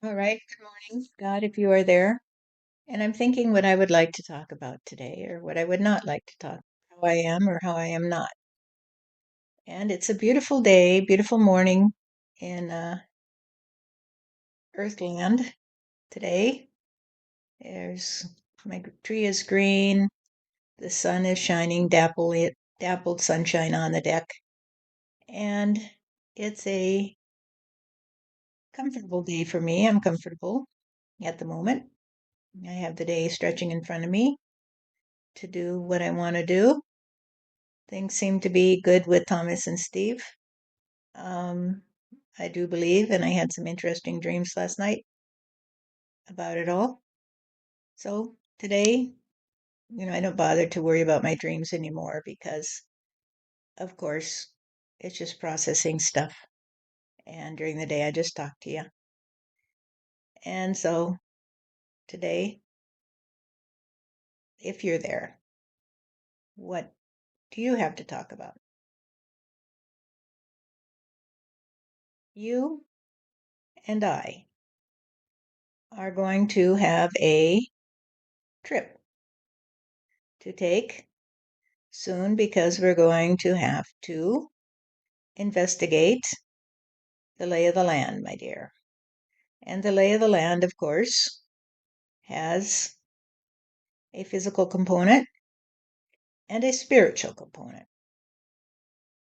All right. Good morning, God, if you are there. And I'm thinking what I would like to talk about today, or what I would not like to talk, how I am or how I am not. And it's a beautiful day, beautiful morning in Earthland today. There's my tree is green, the sun is shining, dappled sunshine on the deck, and it's a comfortable day for me. I'm comfortable at the moment. I have the day stretching in front of me to do what I want to do. Things seem to be good with Thomas and Steve. Um, I do believe, and I had some interesting dreams last night about it all. So today, I don't bother to worry about my dreams anymore because, of course, it's just processing stuff. And during the day, I just talk to you. And so today, if you're there, what do you have to talk about? You and I are going to have a trip to take soon because we're going to have to investigate the lay of the land, my dear. And the lay of the land, of course, has a physical component and a spiritual component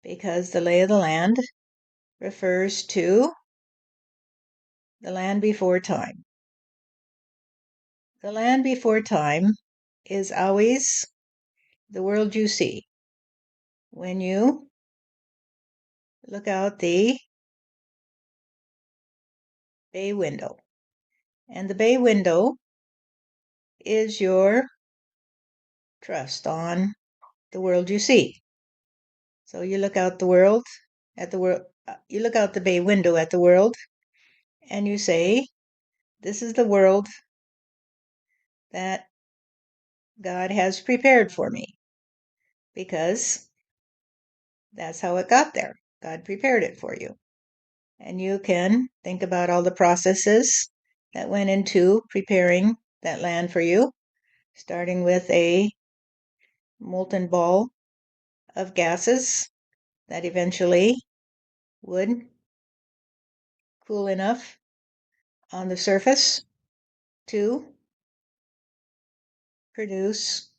because the lay of the land refers to the land before time. The land before time is always the world you see when you look out the bay window. And the bay window is your trust on the world you see. So you look out the world, you look out the bay window at the world, and you say, "This is the world that God has prepared for me," because that's how it got there. God prepared it for you. And you can think about all the processes that went into preparing that land for you, starting with a molten ball of gases that eventually would cool enough on the surface to produce,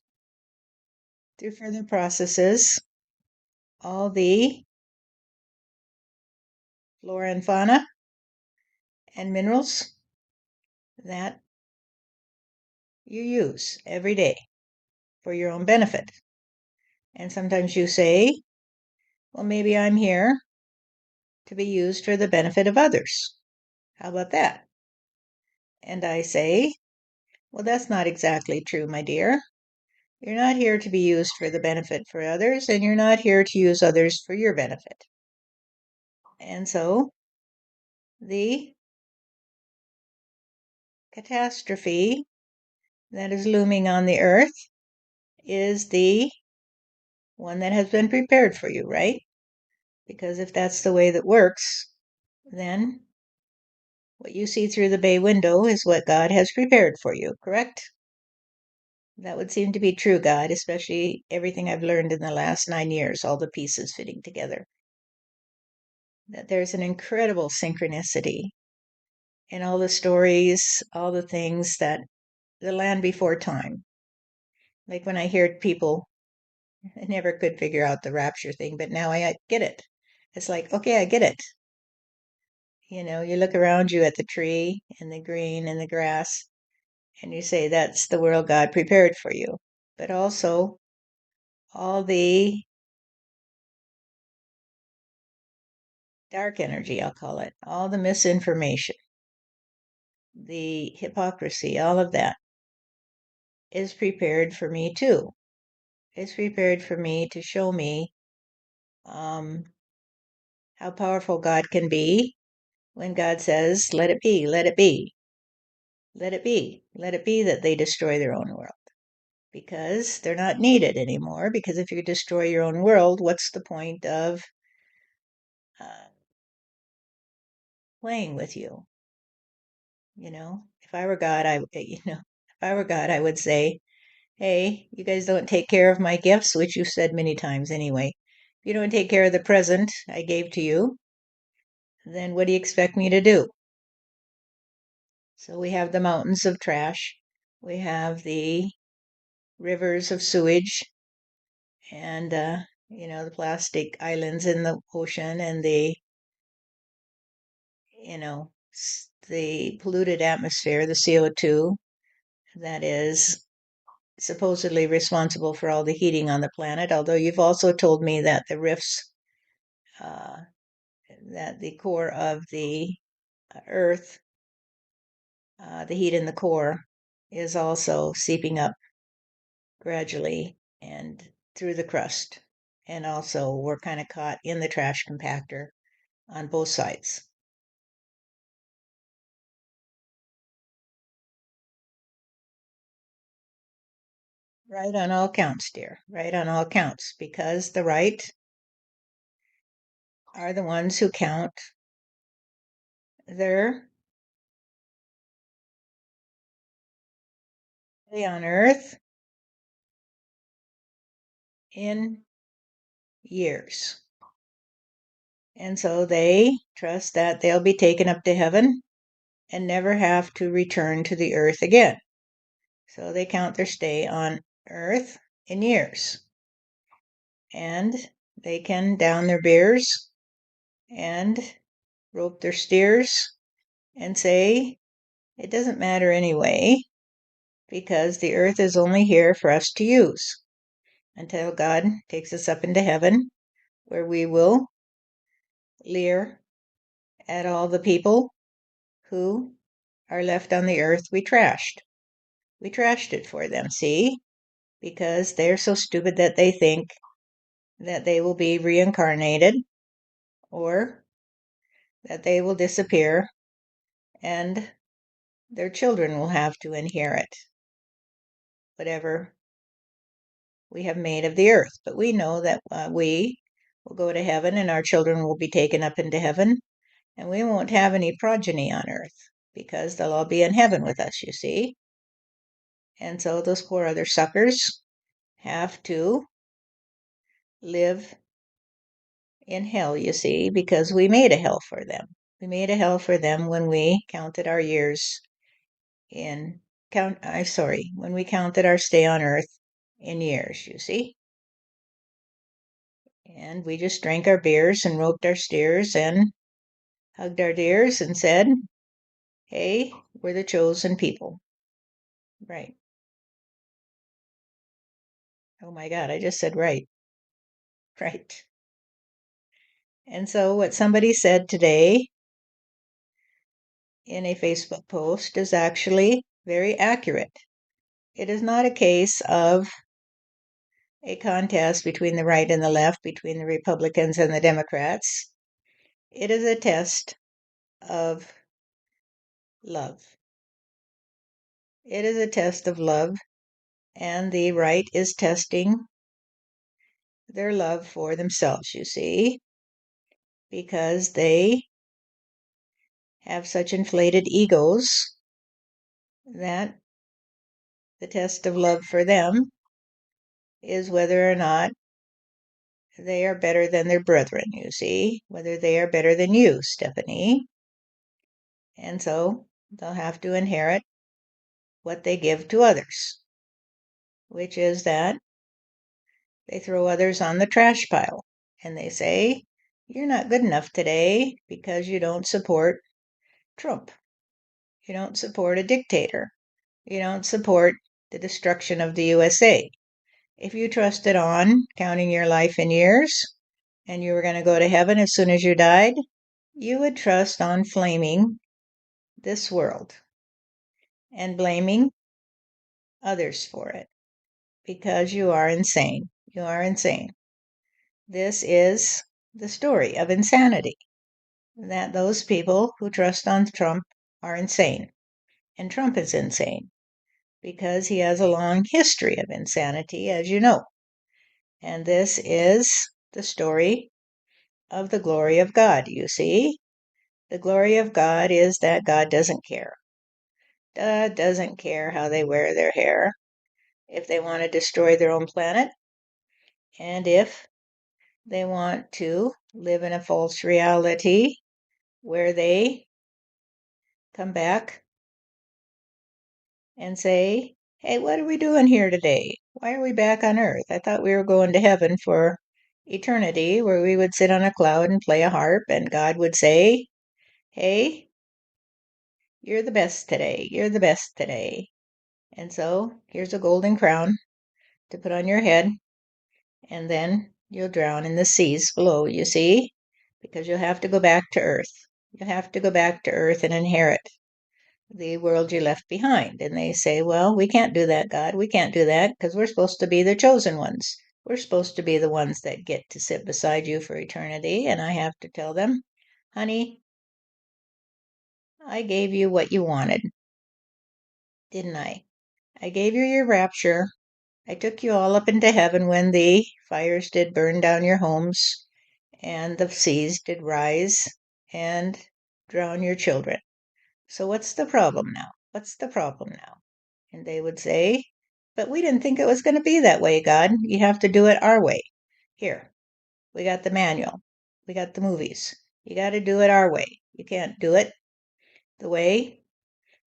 through further processes, all the flora and fauna and minerals that you use every day for your own benefit. And sometimes you say, well, maybe I'm here to be used for the benefit of others. How about that? And I say, well, that's not exactly true, my dear. You're not here to be used for the benefit for others, and you're not here to use others for your benefit. And so the catastrophe that is looming on the earth is the one that has been prepared for you, right? Because if that's the way that works, then what you see through the bay window is what God has prepared for you, correct? That would seem to be true, God, especially everything I've learned in the last 9 years, all the pieces fitting together. That there's an incredible synchronicity in all the stories, all the things that the land before time. Like when I hear people, I never could figure out the rapture thing, but now I get it. It's like, okay, I get it. You look around you at the tree and the green and the grass, and you say, that's the world God prepared for you. But also, all the dark energy, I'll call it, all the misinformation, the hypocrisy, all of that is prepared for me too. It's prepared for me to show me um, how powerful God can be when God says, let it be, let it be, let it be, let it be that they destroy their own world. Because they're not needed anymore. Because if you destroy your own world, what's the point of uh, playing with you? If I were God, if I were God, I would say, hey, you guys don't take care of my gifts, which you've said many times anyway. If you don't take care of the present I gave to you, then what do you expect me to do? So we have the mountains of trash, we have the rivers of sewage, and the plastic islands in the ocean, and the polluted atmosphere, the CO2 that is supposedly responsible for all the heating on the planet. Although you've also told me that the rifts, uh, that the core of the Earth, the heat in the core, is also seeping up gradually and through the crust. And also, we're kind of caught in the trash compactor on both sides. Right on all counts, dear. Right on all counts, because the right are the ones who count their stay on Earth in years. And so they trust that they'll be taken up to heaven and never have to return to the earth again. So they count their stay on earth in years. And they can down their beers and rope their steers and say, it doesn't matter anyway, because the earth is only here for us to use until God takes us up into heaven, where we will leer at all the people who are left on the earth we trashed. We trashed it for them, see? Because they're so stupid that they think that they will be reincarnated or that they will disappear and their children will have to inherit whatever we have made of the earth. But we know that we will go to heaven and our children will be taken up into heaven, and we won't have any progeny on earth because they'll all be in heaven with us, you see. And so those poor other suckers have to live in hell, you see, because we made a hell for them. We made a hell for them when we counted our years in when we counted our stay on earth in years, you see. And we just drank our beers and roped our steers and hugged our deers and said, hey, we're the chosen people. Right. Oh my God, I just said right. Right. And so what somebody said today in a Facebook post is actually very accurate. It is not a case of a contest between the right and the left, between the Republicans and the Democrats. It is a test of love. It is a test of love, and the right is testing their love for themselves, you see, because they have such inflated egos that the test of love for them is whether or not they are better than their brethren, you see, whether they are better than you, Stephanie. And so they'll have to inherit what they give to others, which is that they throw others on the trash pile and they say, you're not good enough today because you don't support Trump. You don't support a dictator. You don't support the destruction of the USA. If you trusted on counting your life in years and you were going to go to heaven as soon as you died, you would trust on flaming this world and blaming others for it because you are insane. You are insane. This is the story of insanity, that those people who trust on Trump are insane. And Trump is insane because he has a long history of insanity, as you know. And this is the story of the glory of God, you see. The glory of God is that God doesn't care. doesn't care how they wear their hair, if they want to destroy their own planet, and if they want to live in a false reality where they come back and say, hey, what are we doing here today? Why are we back on Earth? I thought we were going to heaven for eternity where we would sit on a cloud and play a harp, and God would say, hey, you're the best today. You're the best today. And so here's a golden crown to put on your head, and then you'll drown in the seas below, you see, because you'll have to go back to Earth. You have to go back to Earth and inherit the world you left behind. And they say, well, we can't do that, God. We can't do that because we're supposed to be the chosen ones. We're supposed to be the ones that get to sit beside you for eternity. And I have to tell them, honey, I gave you what you wanted, didn't I? I gave you your rapture. I took you all up into heaven when the fires did burn down your homes and the seas did rise and drown your children. So what's the problem now? What's the problem now? And they would say, but we didn't think it was going to be that way, God. You have to do it our way. Here, we got the manual. We got the movies. You got to do it our way. You can't do it the way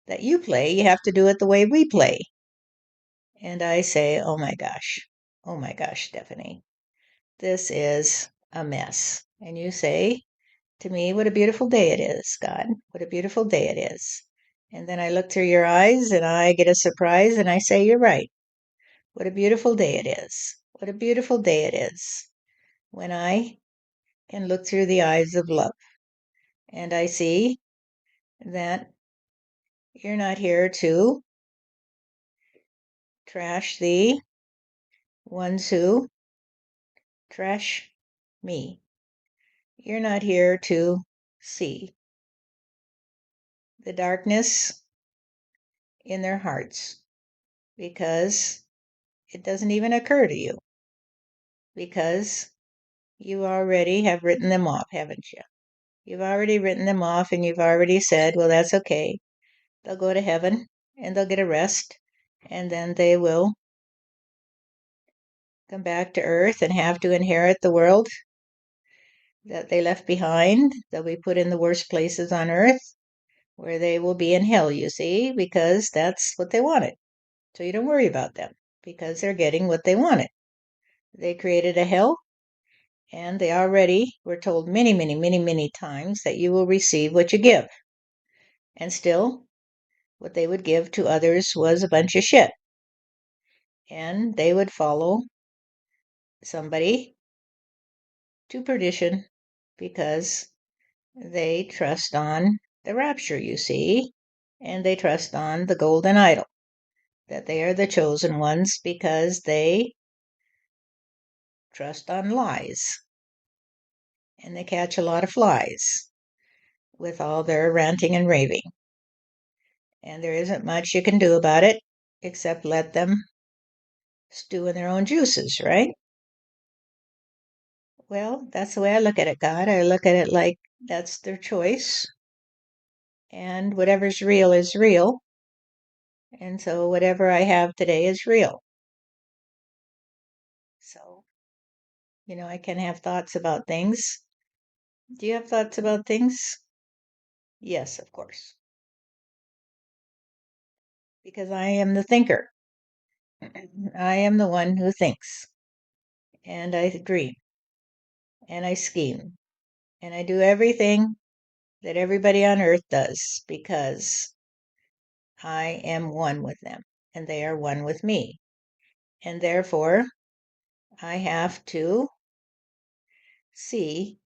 that you play. You have to do it the way we play. And I say, oh my gosh, Stephanie, this is a mess. And you say to me, what a beautiful day it is, God. What a beautiful day it is. And then I look through your eyes and I get a surprise and I say, you're right. What a beautiful day it is. What a beautiful day it is when I can look through the eyes of love and I see that you're not here to trash the ones who trash me. You're not here to see the darkness in their hearts because it doesn't even occur to you because you already have written them off, haven't you? You've already written them off and you've already said, well, that's okay. They'll go to heaven and they'll get a rest and then they will come back to earth and have to inherit the world that they left behind. They'll be put in the worst places on earth where they will be in hell, you see, because that's what they wanted. So you don't worry about them because they're getting what they wanted. They created a hell and they already were told many, many, many, many times that you will receive what you give. And still, what they would give to others was a bunch of shit. And they would follow somebody to perdition because they trust on the rapture, you see, and they trust on the golden idol, that they are the chosen ones because they trust on lies and they catch a lot of flies with all their ranting and raving. And there isn't much you can do about it except let them stew in their own juices, right? Well, that's the way I look at it, God. I look at it like that's their choice, and whatever's real is real. And so whatever I have today is real. So, I can have thoughts about things. Do you have thoughts about things? Yes, of course. Because I am the thinker. I am the one who thinks. And I dream. And I scheme. And I do everything that everybody on earth does because I am one with them. And they are one with me. And therefore, I have to see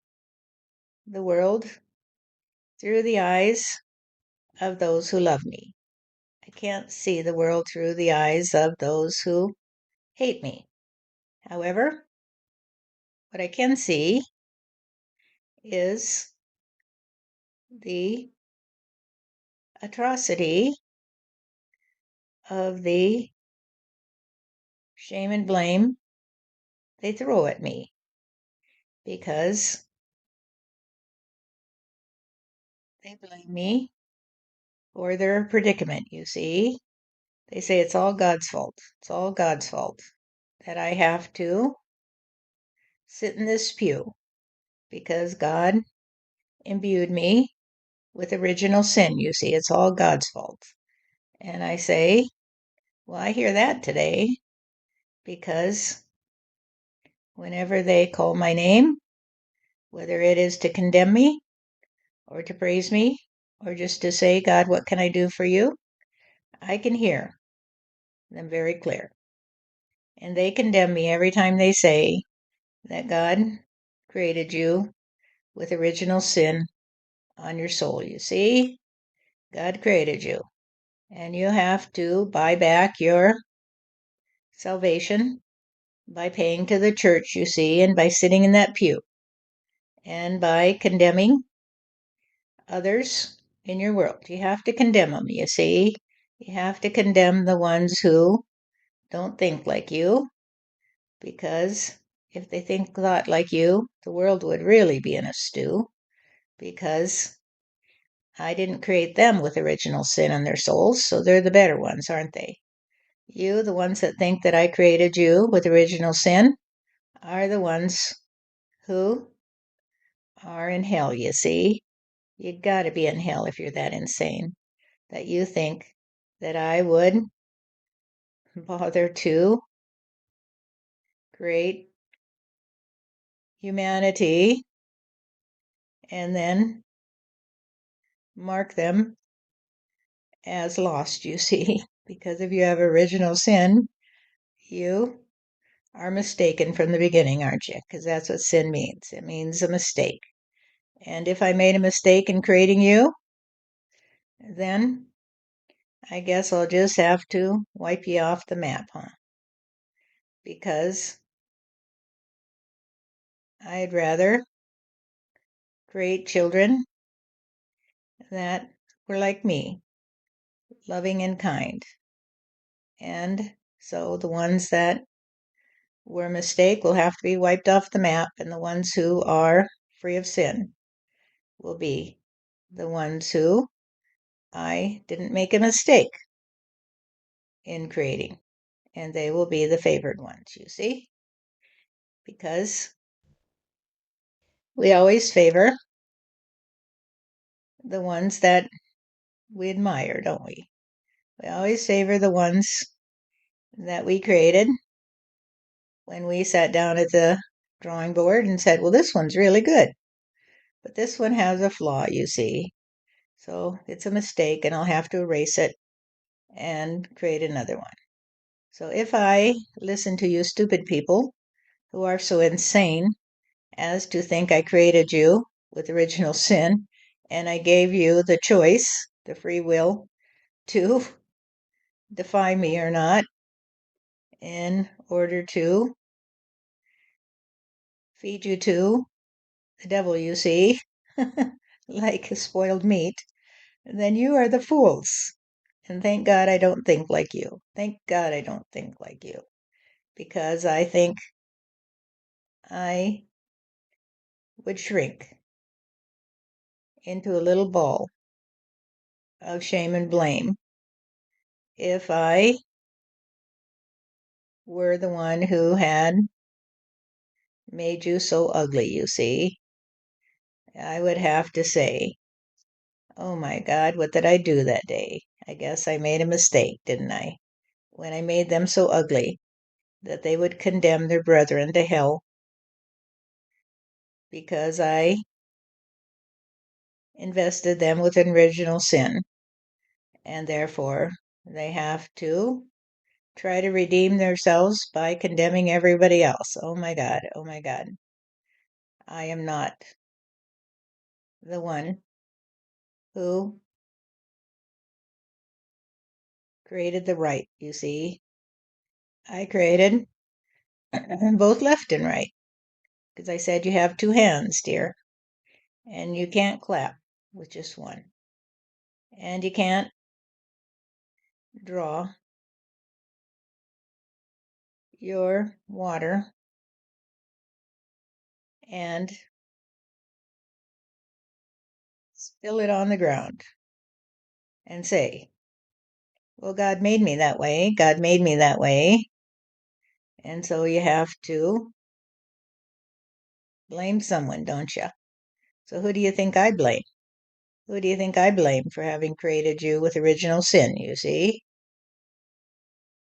the world through the eyes of those who love me. I can't see the world through the eyes of those who hate me. However, what I can see is the atrocity of the shame and blame they throw at me because they blame me or their predicament, you see. They say it's all God's fault. It's all God's fault that I have to sit in this pew because God imbued me with original sin. You see, it's all God's fault. And I say, well, I hear that today because whenever they call my name, whether it is to condemn me or to praise me or just to say, God, what can I do for you? I can hear them very clear. And they condemn me every time they say that God created you with original sin on your soul. You see, God created you, and you have to buy back your salvation by paying to the church, you see, and by sitting in that pew, and by condemning others in your world. You have to condemn them, you see. You have to condemn the ones who don't think like you, because if they thought like you, the world would really be in a stew, because I didn't create them with original sin on their souls, so they're the better ones, aren't they? You, the ones that think that I created you with original sin, are the ones who are in hell, you see. You gotta be in hell if you're that insane, that you think that I would bother to create humanity and then mark them as lost, you see. Because if you have original sin, you are mistaken from the beginning, aren't you? Because that's what sin means. It means a mistake. And if I made a mistake in creating you, then I guess I'll just have to wipe you off the map, huh? Because I'd rather create children that were like me, loving and kind. And so the ones that were a mistake will have to be wiped off the map, and the ones who are free of sin will be the ones who I didn't make a mistake in creating. And they will be the favored ones, you see, because we always favor the ones that we admire, don't we? We always favor the ones that we created when we sat down at the drawing board and said, well, this one's really good, but this one has a flaw, you see. So it's a mistake, and I'll have to erase it and create another one. So if I listen to you stupid people who are so insane as to think I created you with original sin, and I gave you the choice, the free will, to defy me or not in order to feed you to the devil, you see, like spoiled meat, then you are the fools. And thank God I don't think like you. Thank God I don't think like you. Because I think I would shrink into a little ball of shame and blame if I were the one who had made you so ugly, you see. I would have to say, oh my God, what did I do that day? I guess I made a mistake, didn't I? When I made them so ugly that they would condemn their brethren to hell because I invested them with an original sin, and therefore they have to try to redeem themselves by condemning everybody else. Oh my God, oh my God. I am not the one who created the right, you see. I created both left and right because I said you have two hands, dear, and you can't clap with just one. And you can't draw your water and spill it on the ground. and say, well, God made me that way. God made me that way. And so you have to blame someone, don't you? So who do you think I blame? Who do you think I blame for having created you with original sin, you see?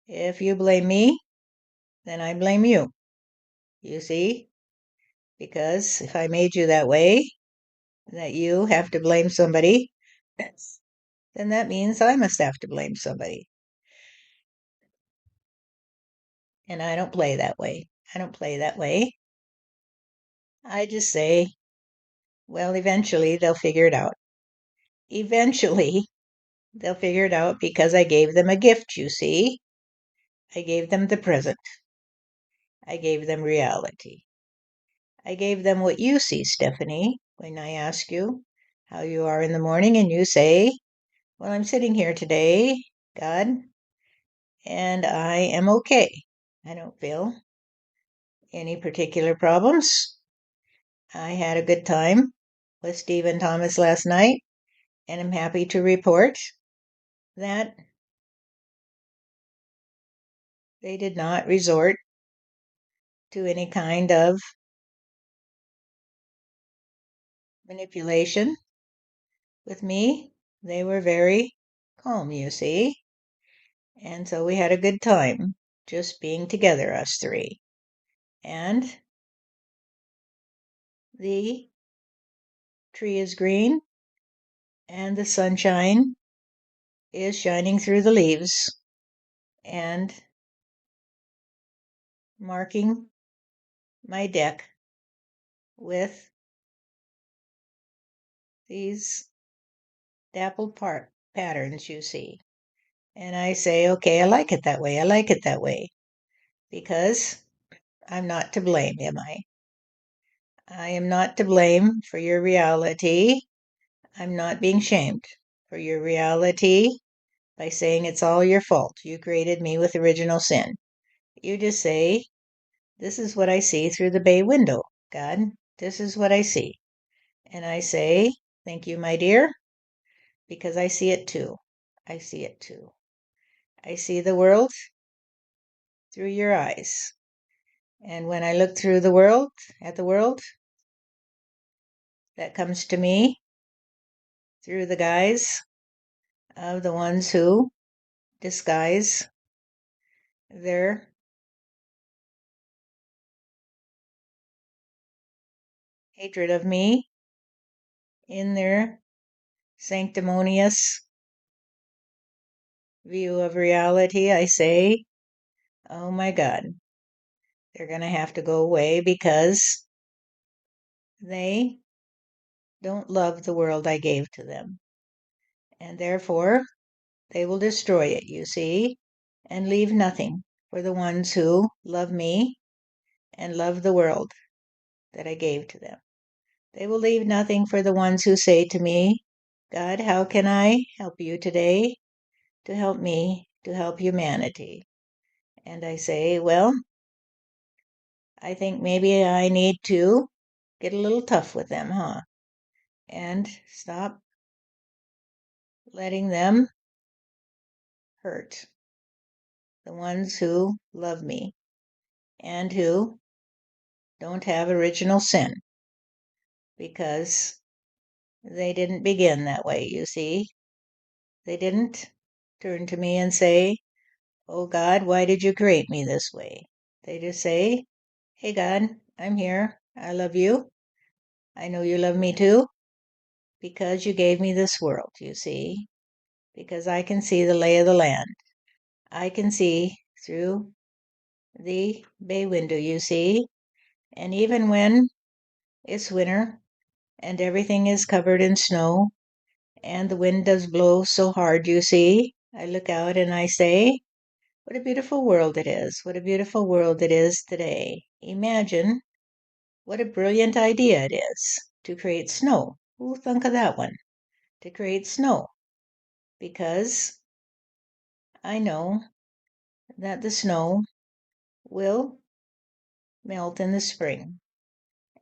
If you blame me, then I blame you, you see? Because if I made you that way, that you have to blame somebody, then that means I must have to blame somebody. And I don't play that way. I don't play that way. I just say, well, eventually they'll figure it out. Eventually they'll figure it out because I gave them a gift, you see. I gave them the present. I gave them reality. I gave them what you see, Stephanie, when I ask you how you are in the morning and you say, well, I'm sitting here today, God, and I am okay. I don't feel any particular problems. I had a good time with Steve and Thomas last night, and I'm happy to report that they did not resort to any kind of manipulation with me. They were very calm, you see. And so we had a good time just being together, us three. And the tree is green and the sunshine is shining through the leaves and marking my deck with these dappled patterns, you see. And I say, okay, I like it that way. I like it that way. Because I'm not to blame, am I? I am not to blame for your reality. I'm not being shamed for your reality by saying it's all your fault. You created me with original sin. You just say, this is what I see through the bay window, God. This is what I see. And I say, thank you, my dear, because I see it too. I see it too. I see the world through your eyes. And when I look through the world, at the world that comes to me through the guise of the ones who disguise their hatred of me in their sanctimonious view of reality, I say, oh my God, they're going to have to go away because they don't love the world I gave to them. And therefore, they will destroy it, you see, and leave nothing for the ones who love me and love the world that I gave to them. They will leave nothing for the ones who say to me, God, how can I help you today to help me, to help humanity? And I say, well, I think maybe I need to get a little tough with them, huh? And stop letting them hurt the ones who love me and who don't have original sin because they didn't begin that way, you see. They didn't turn to me and say, oh God, why did you create me this way? They just say, hey God, I'm here. I love you. I know you love me too because you gave me this world, you see, because I can see the lay of the land. I can see through the bay window, you see, and even when it's winter and everything is covered in snow and the wind does blow so hard, you see, I look out and I say, what a beautiful world it is. What a beautiful world it is today. Imagine what a brilliant idea it is to create snow. Who thunk of that one? To create snow. Because I know that the snow will melt in the spring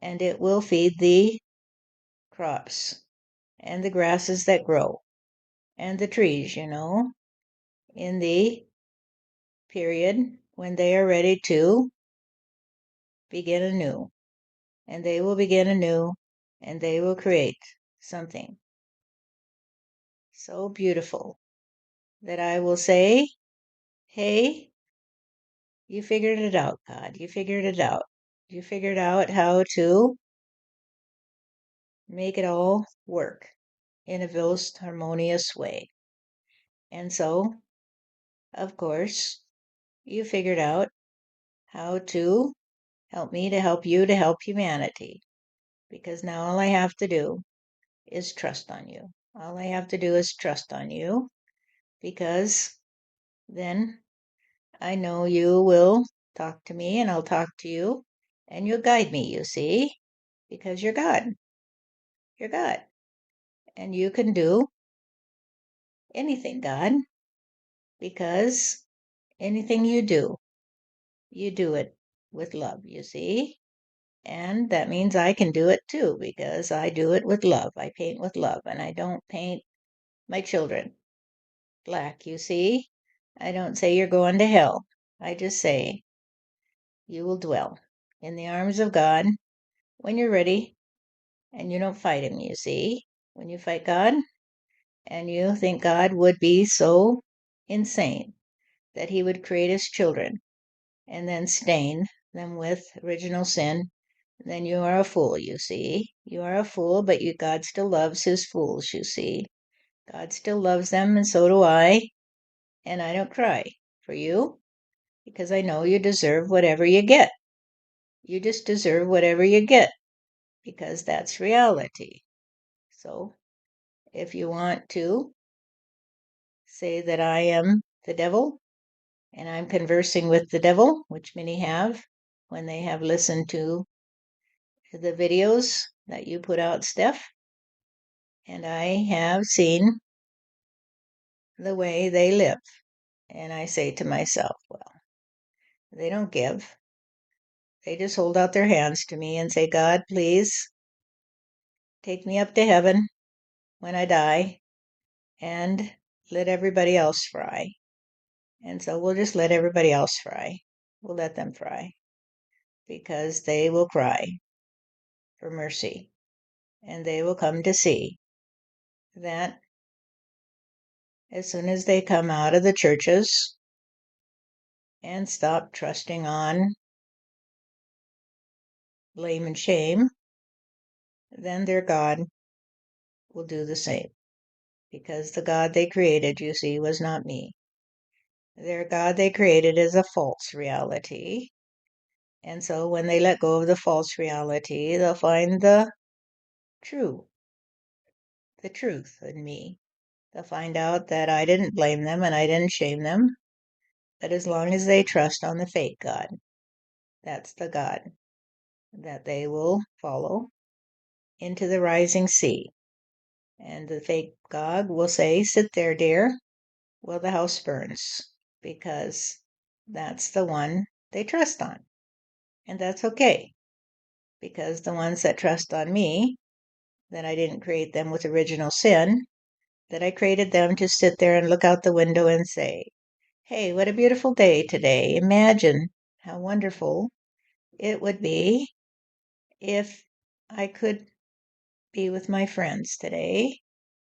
and it will feed the crops and the grasses that grow. and the trees, in the period when they are ready to begin anew. And they will begin anew, and they will create something so beautiful that I will say, hey, you figured it out, God. You figured it out. You figured out how to make it all work in a most harmonious way. And so, of course, you figured out how to help me to help you to help humanity. Because now all I have to do is trust on you. All I have to do is trust on you because then I know you will talk to me and I'll talk to you and you'll guide me, you see, because you're God. You're God. And you can do anything, God, because anything you do it with love, you see. And that means I can do it too, because I do it with love. I paint with love, and I don't paint my children black, you see. I don't say you're going to hell. I just say you will dwell in the arms of God when you're ready and you don't fight him, you see. When you fight God and you think God would be so insane that he would create his children and then stain them with original sin, then you are a fool, you see. You are a fool, but God still loves his fools, you see. God still loves them, and so do I. And I don't cry for you because I know you deserve whatever you get. You just deserve whatever you get because that's reality. So if you want to say that I am the devil and I'm conversing with the devil, which many have when they have listened to the videos that you put out, Steph, and I have seen the way they live. And I say to myself, well, they don't give. They just hold out their hands to me and say, God, please take me up to heaven when I die and let everybody else fry. And so we'll just let everybody else fry. We'll let them fry because they will cry for mercy and they will come to see that as soon as they come out of the churches and stop trusting on blame and shame, then their God will do the same. Because the God they created, you see, was not me. Their God they created is a false reality. And so when they let go of the false reality, they'll find true, the truth in me. They'll find out that I didn't blame them and I didn't shame them. But as long as they trust on the fake God, that's the God that they will follow into the rising sea. And the fake God will say, sit there, dear, while the house burns, because that's the one they trust on. And that's okay, because the ones that trust on me, that I didn't create them with original sin, that I created them to sit there and look out the window and say, hey, what a beautiful day today. Imagine how wonderful it would be if I could be with my friends today.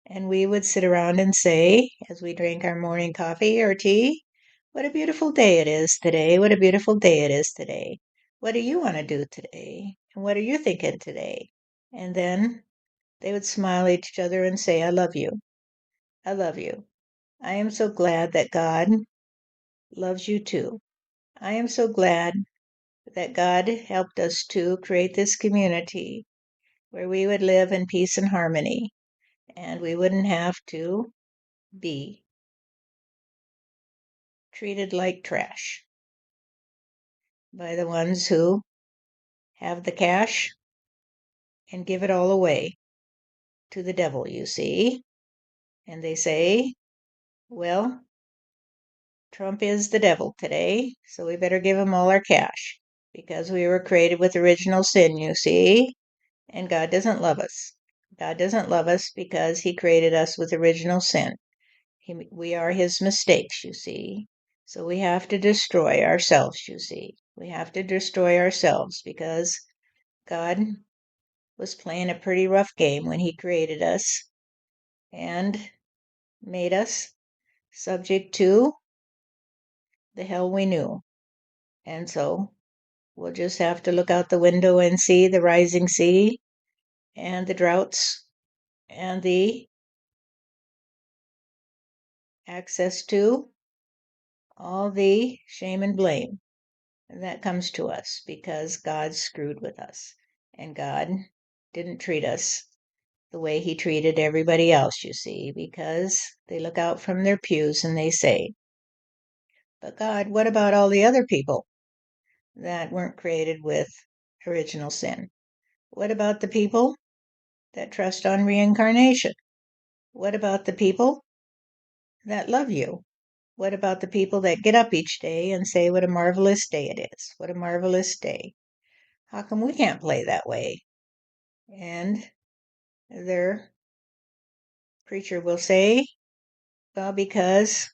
And we would sit around and say, as we drank our morning coffee or tea, what a beautiful day it is today. What a beautiful day it is today. What do you want to do today? And what are you thinking today? And then they would smile at each other and say, I love you. I love you. I am so glad that God loves you too. I am so glad that God helped us to create this community where we would live in peace and harmony and we wouldn't have to be treated like trash by the ones who have the cash and give it all away to the devil, you see. And they say, well, Trump is the devil today, so we better give him all our cash because we were created with original sin, you see. And God doesn't love us. God doesn't love us because he created us with original sin. We are his mistakes, you see. So we have to destroy ourselves, you see. We have to destroy ourselves because God was playing a pretty rough game when he created us and made us subject to the hell we knew. And so we'll just have to look out the window and see the rising sea and the droughts and the access to all the shame and blame that comes to us because God screwed with us and God didn't treat us the way he treated everybody else, you see, because they look out from their pews and they say, but God, what about all the other people that weren't created with original sin? What about the people that trust on reincarnation? What about the people that love you? What about the people that get up each day and say, what a marvelous day it is? What a marvelous day. How come we can't play that way? And their preacher will say, well, because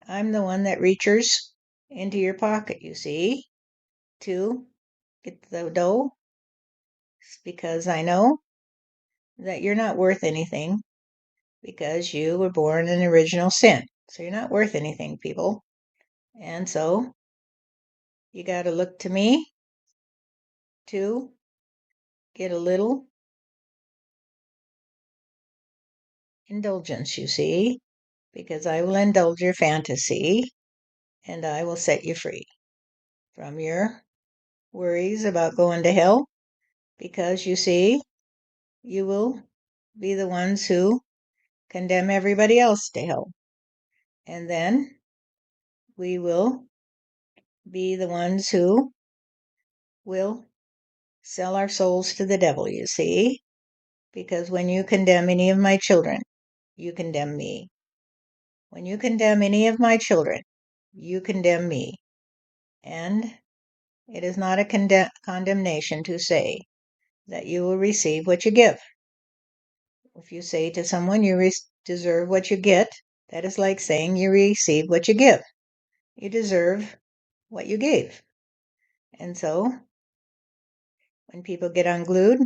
I'm the one that reaches into your pocket, you see, to get the dough. It's because I know that you're not worth anything because you were born in original sin. So you're not worth anything, people. And so you got to look to me to get a little indulgence, you see, because I will indulge your fantasy and I will set you free from your worries about going to hell because you see, you will be the ones who condemn everybody else to hell. And then we will be the ones who will sell our souls to the devil, you see, because when you condemn any of my children, you condemn me. When you condemn any of my children, you condemn me. And it is not a condemnation to say that you will receive what you give. If you say to someone you deserve what you get, that is like saying you receive what you give. You deserve what you gave. And so when people get unglued,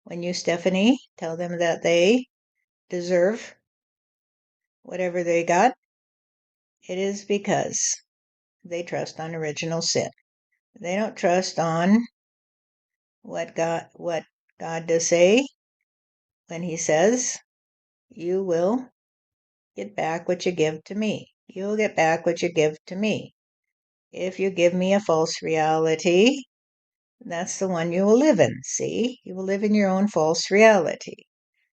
when you, Stephanie, tell them that they deserve whatever they got, it is because they trust on original sin. They don't trust on what God does say when he says, you will get back what you give to me. You'll get back what you give to me. If you give me a false reality, that's the one you will live in. See, you will live in your own false reality.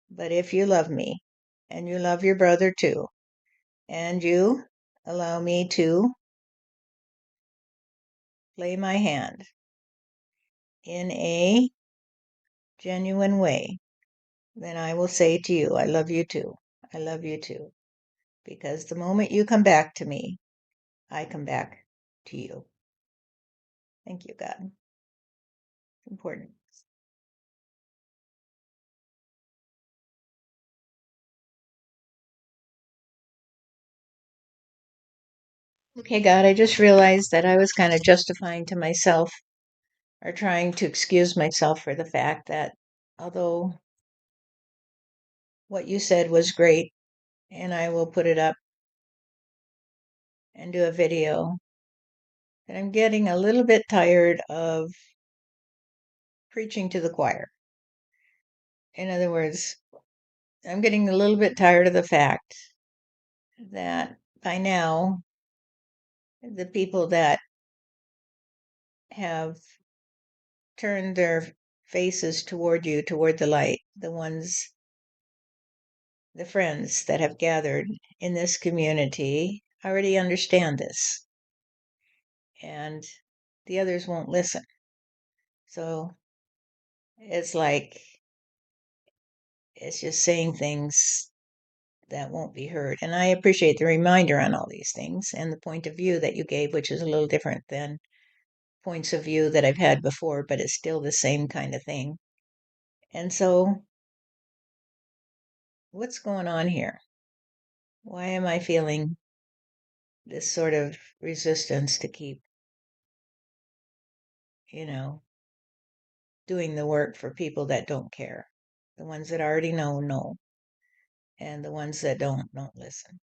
But if you love me, and you love your brother too, and you allow me to play my hand in a genuine way, then I will say to you, I love you too. I love you too. Because the moment you come back to me, I come back to you. Thank you, God. It's important. Okay, God, I just realized that I was kind of justifying to myself or trying to excuse myself for the fact that although what you said was great, and I will put it up and do a video, that I'm getting a little bit tired of preaching to the choir. In other words, I'm getting a little bit tired of the fact that by now, the people that have turned their faces toward you, toward the light, the friends that have gathered in this community already understand this, and the others won't listen. So it's like it's just saying things that won't be heard. And I appreciate the reminder on all these things and the point of view that you gave, which is a little different than points of view that I've had before, but it's still the same kind of thing. And so, what's going on here? Why am I feeling this sort of resistance to keep, you know, doing the work for people that don't care? The ones that already know, and the ones that don't listen.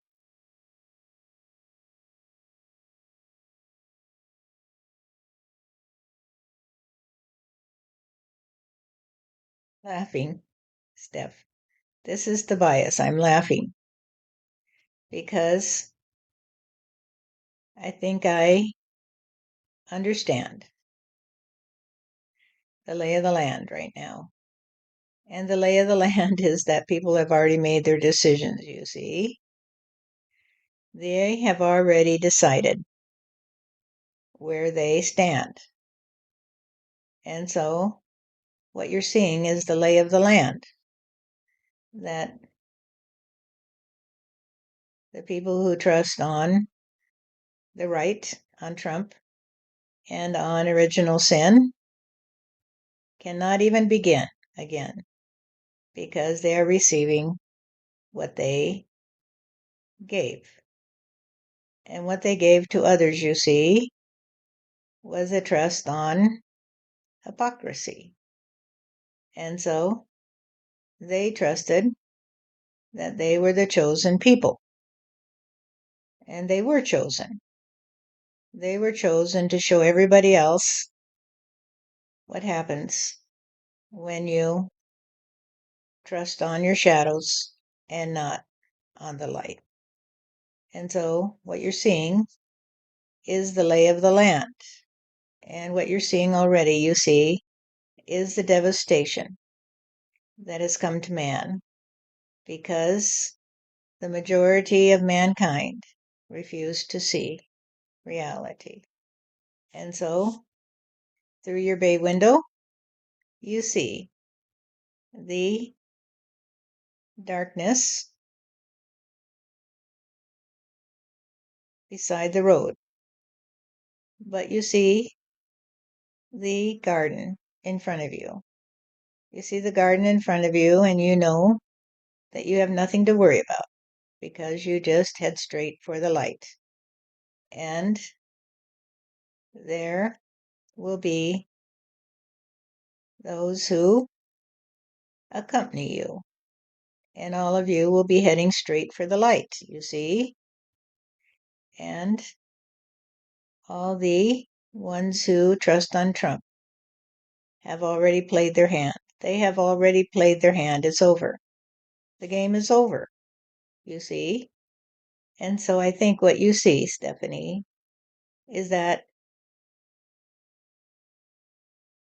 Laughing, Steph. This is Tobias. I'm laughing because I think I understand the lay of the land right now. And the lay of the land is that people have already made their decisions, you see. They have already decided where they stand. And so what you're seeing is the lay of the land, that the people who trust on the right, on Trump, and on original sin cannot even begin again because they are receiving what they gave. And what they gave to others, you see, was a trust on hypocrisy. And so they trusted that they were the chosen people. And they were chosen. They were chosen to show everybody else what happens when you trust on your shadows and not on the light. And so what you're seeing is the lay of the land. And what you're seeing already, you see, is the devastation that has come to man because the majority of mankind refused to see reality. And so, through your bay window, you see the darkness beside the road, but you see the garden in front of you. You see the garden in front of you, and you know that you have nothing to worry about because you just head straight for the light. And there will be those who accompany you, and all of you will be heading straight for the light, you see. And all the ones who trust on Trump have already played their hand. They have already played their hand. It's over. The game is over, you see. And so I think what you see, Stephanie, is that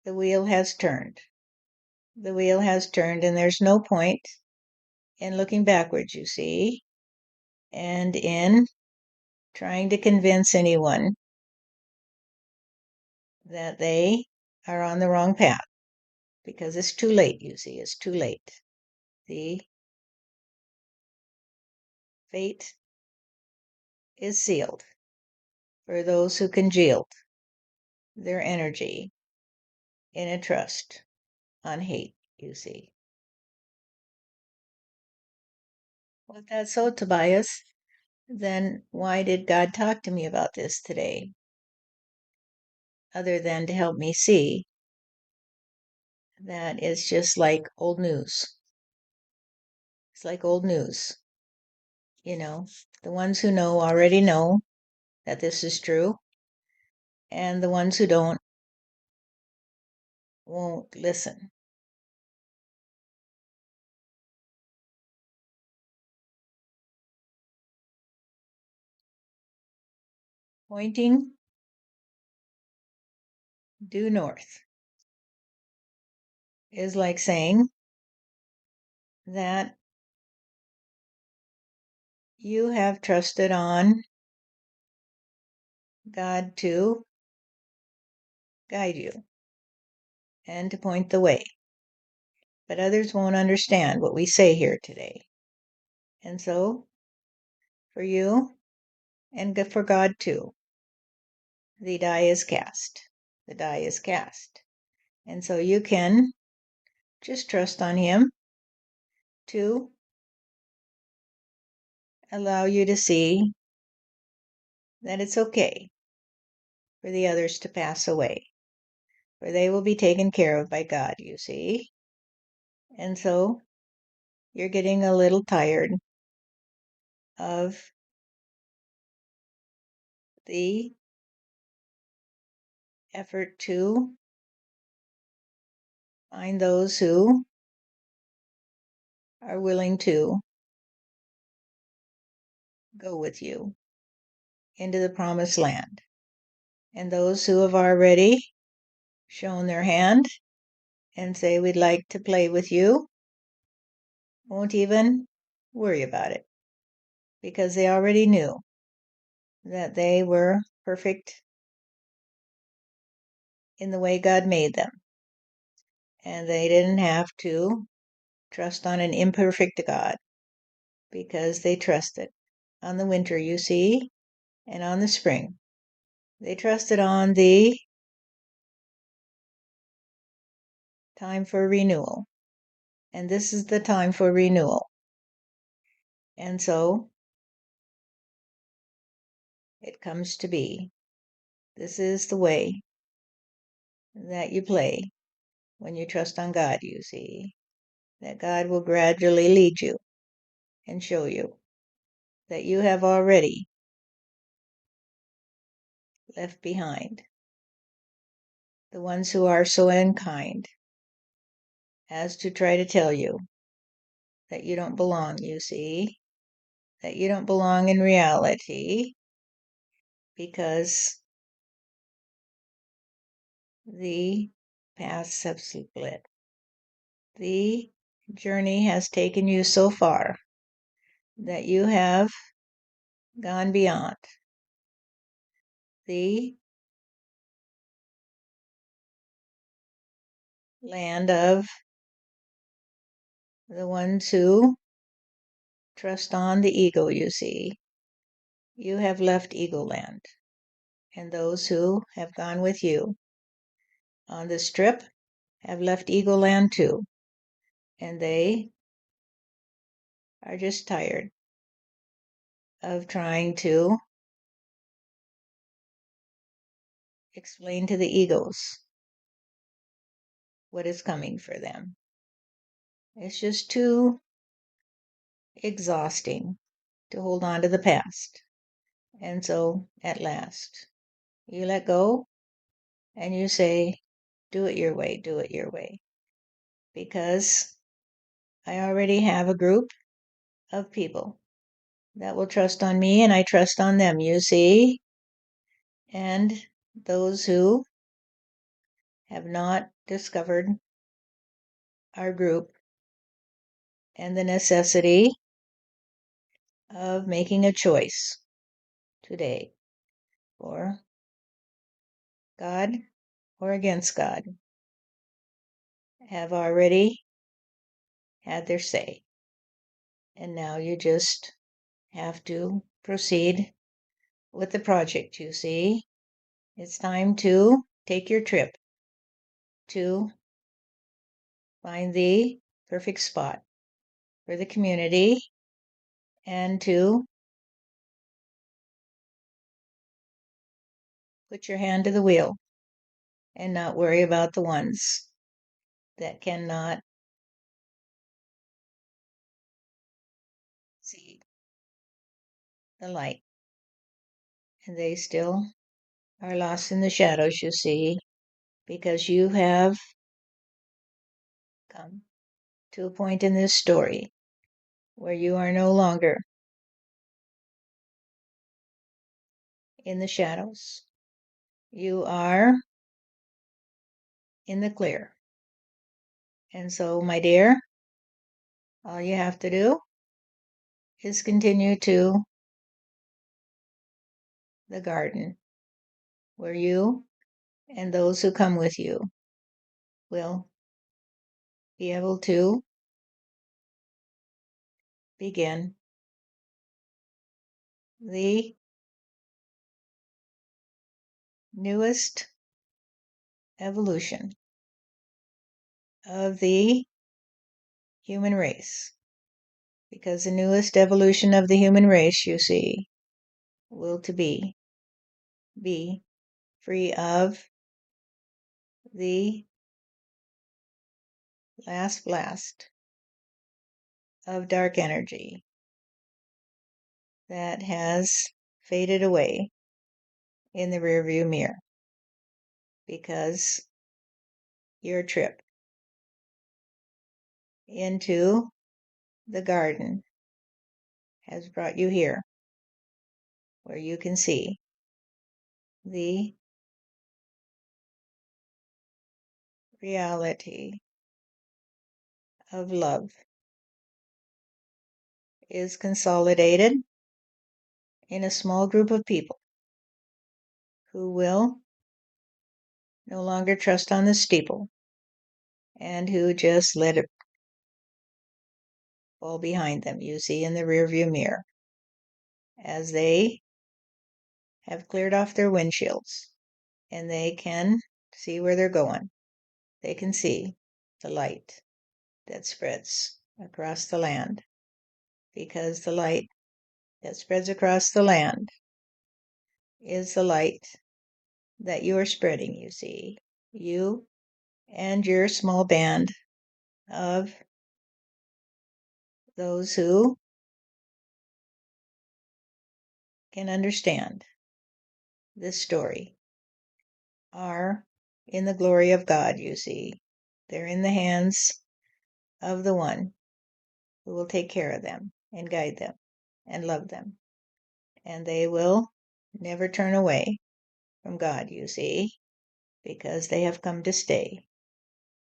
the wheel has turned. The wheel has turned, and there's no point in looking backwards, you see, and in trying to convince anyone that they are on the wrong path because it's too late, you see, it's too late. The fate is sealed for those who congealed their energy in a trust on hate, you see. Well, if that's so, Tobias, then why did God talk to me about this today? Other than to help me see that it's just like old news. It's like old news. You know, the ones who know already know that this is true, and the ones who don't won't listen. Pointing due north is like saying that you have trusted on God to guide you and to point the way. But others won't understand what we say here today. And so, for you and for God too, the die is cast. The die is cast. And so you can just trust on Him to allow you to see that it's okay for the others to pass away, for they will be taken care of by God, you see. And so you're getting a little tired of the effort to find those who are willing to go with you into the promised land. And those who have already shown their hand and say, we'd like to play with you, won't even worry about it because they already knew that they were perfect in the way God made them. And they didn't have to trust on an imperfect God because they trusted on the winter, you see, and on the spring. They trusted on the time for renewal. And this is the time for renewal. And so it comes to be. This is the way that you play when you trust on God, you see, that God will gradually lead you and show you that you have already left behind the ones who are so unkind as to try to tell you that you don't belong, you see, that you don't belong in reality because the paths have split. The journey has taken you so far that you have gone beyond the land of the ones who trust on the ego, you see. You have left ego land, and those who have gone with you on this trip have left ego land too, and they are just tired of trying to explain to the egos what is coming for them. It's just too exhausting to hold on to the past. And so at last, you let go and you say, do it your way, do it your way. Because I already have a group of people that will trust on me and I trust on them, you see. And those who have not discovered our group and the necessity of making a choice today for God or against God have already had their say. And now you just have to proceed with the project, you see. It's time to take your trip to find the perfect spot for the community and to put your hand to the wheel and not worry about the ones that cannot see the light. And they still are lost in the shadows, you see, because you have come to a point in this story where you are no longer in the shadows. You are in the clear. And so, my dear, all you have to do is continue to the garden where you and those who come with you will be able to begin the newest evolution of the human race because the newest evolution of the human race, you see, will to be free of the last blast of dark energy that has faded away in the rearview mirror, because your trip into the garden has brought you here, where you can see the reality of love is consolidated in a small group of people who will no longer trust on the steeple and who just let it fall behind them, you see, in the rearview mirror, as they have cleared off their windshields and they can see where they're going. They can see the light that spreads across the land, because the light that spreads across the land is the light that you are spreading, you see. You and your small band of those who can understand this story are in the glory of God, you see. They're in the hands of the one who will take care of them and guide them and love them. And they will never turn away from God, you see, because they have come to stay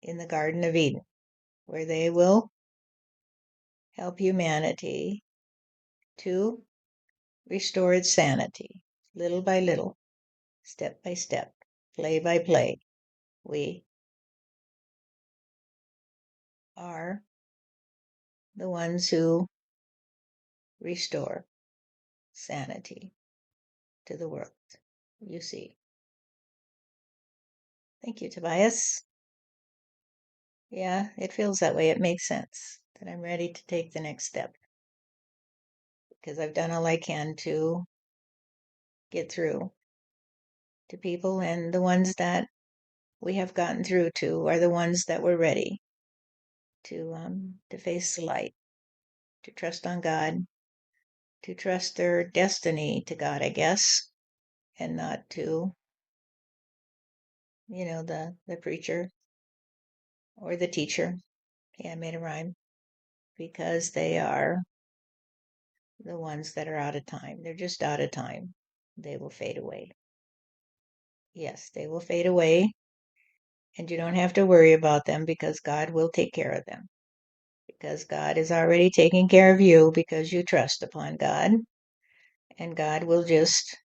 in the Garden of Eden, where they will help humanity to restore its sanity, little by little, step by step, play by play. We are the ones who restore sanity to the world, you see. Thank you, Tobias. Yeah, it feels that way. It makes sense that I'm ready to take the next step, because I've done all I can to get through to people, and the ones that we have gotten through to are the ones that were ready to face the light, to trust on God, to trust their destiny to God, I guess, and not to, the preacher or the teacher. Yeah, I made a rhyme, because they are the ones that are out of time. They're just out of time. They will fade away. Yes, they will fade away, and you don't have to worry about them, because God will take care of them. Because God is already taking care of you, because you trust upon God, and God will just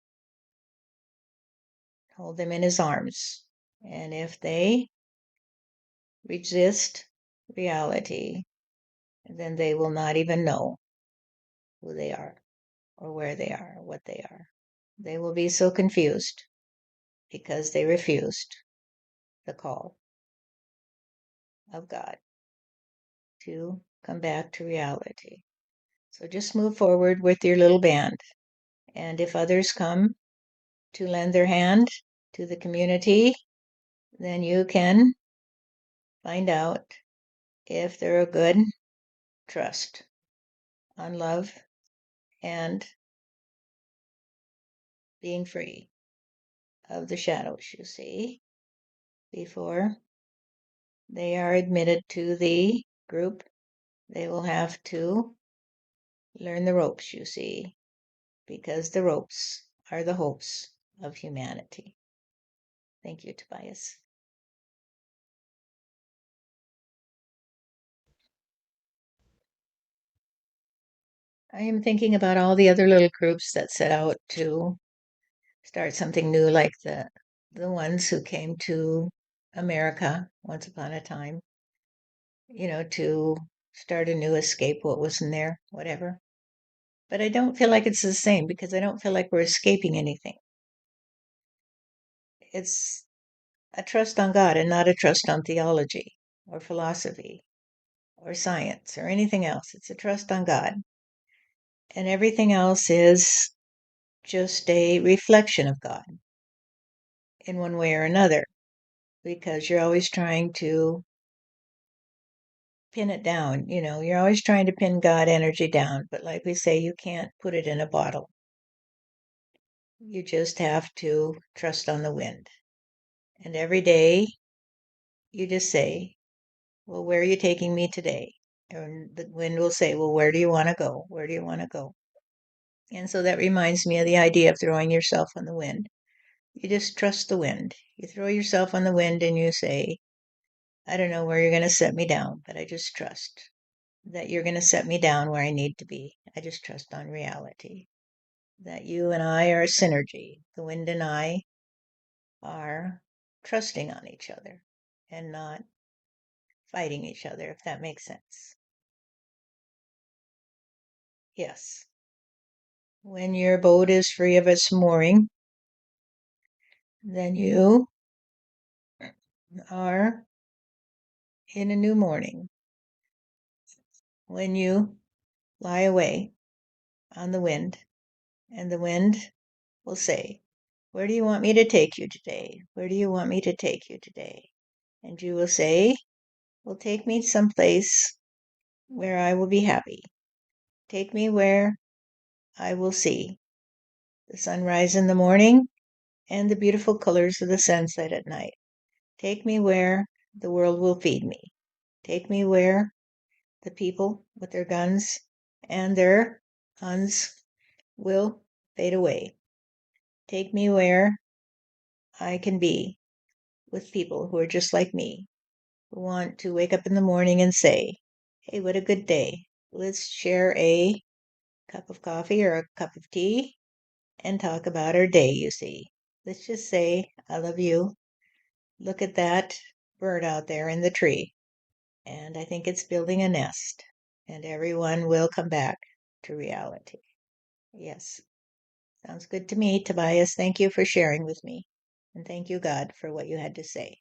hold them in his arms. And if they resist reality, then they will not even know who they are or where they are or what they are. They will be so confused because they refused the call of God to come back to reality. So just move forward with your little band. And if others come to lend their hand to the community, then you can find out if they're a good trust on love and being free of the shadows, you see, before they are admitted to the group. They will have to learn the ropes, you see, because the ropes are the hopes of humanity. Thank you, Tobias. I am thinking about all the other little groups that set out to start something new, like the ones who came to America once upon a time, to start a new escape, what was in there, whatever. But I don't feel like it's the same, because I don't feel like we're escaping anything. It's a trust on God and not a trust on theology or philosophy. or science or anything else. It's a trust on God. And everything else is just a reflection of God in one way or another, because you're always trying to pin it down. You're always trying to pin God energy down. But like we say, you can't put it in a bottle. You just have to trust on the wind. And every day you just say, well, where are you taking me today? And the wind will say, well, where do you want to go? Where do you want to go? And so that reminds me of the idea of throwing yourself on the wind. You just trust the wind. You throw yourself on the wind and you say, I don't know where you're going to set me down, but I just trust that you're going to set me down where I need to be. I just trust on reality. That you and I are a synergy. The wind and I are trusting on each other and not fighting each other, if that makes sense. Yes. When your boat is free of its mooring, then you are in a new morning. When you lie away on the wind, and the wind will say, where do you want me to take you today? Where do you want me to take you today? And you will say, well, take me someplace where I will be happy. Take me where I will see the sunrise in the morning and the beautiful colors of the sunset at night. Take me where the world will feed me. Take me where the people with their guns and their guns will fade away. Take me where I can be with people who are just like me, who want to wake up in the morning and say, hey, what a good day. Let's share a cup of coffee or a cup of tea and talk about our day, you see. Let's just say, I love you. Look at that bird out there in the tree. And I think it's building a nest. And everyone will come back to reality. Yes. Sounds good to me, Tobias. Thank you for sharing with me. And thank you, God, for what you had to say.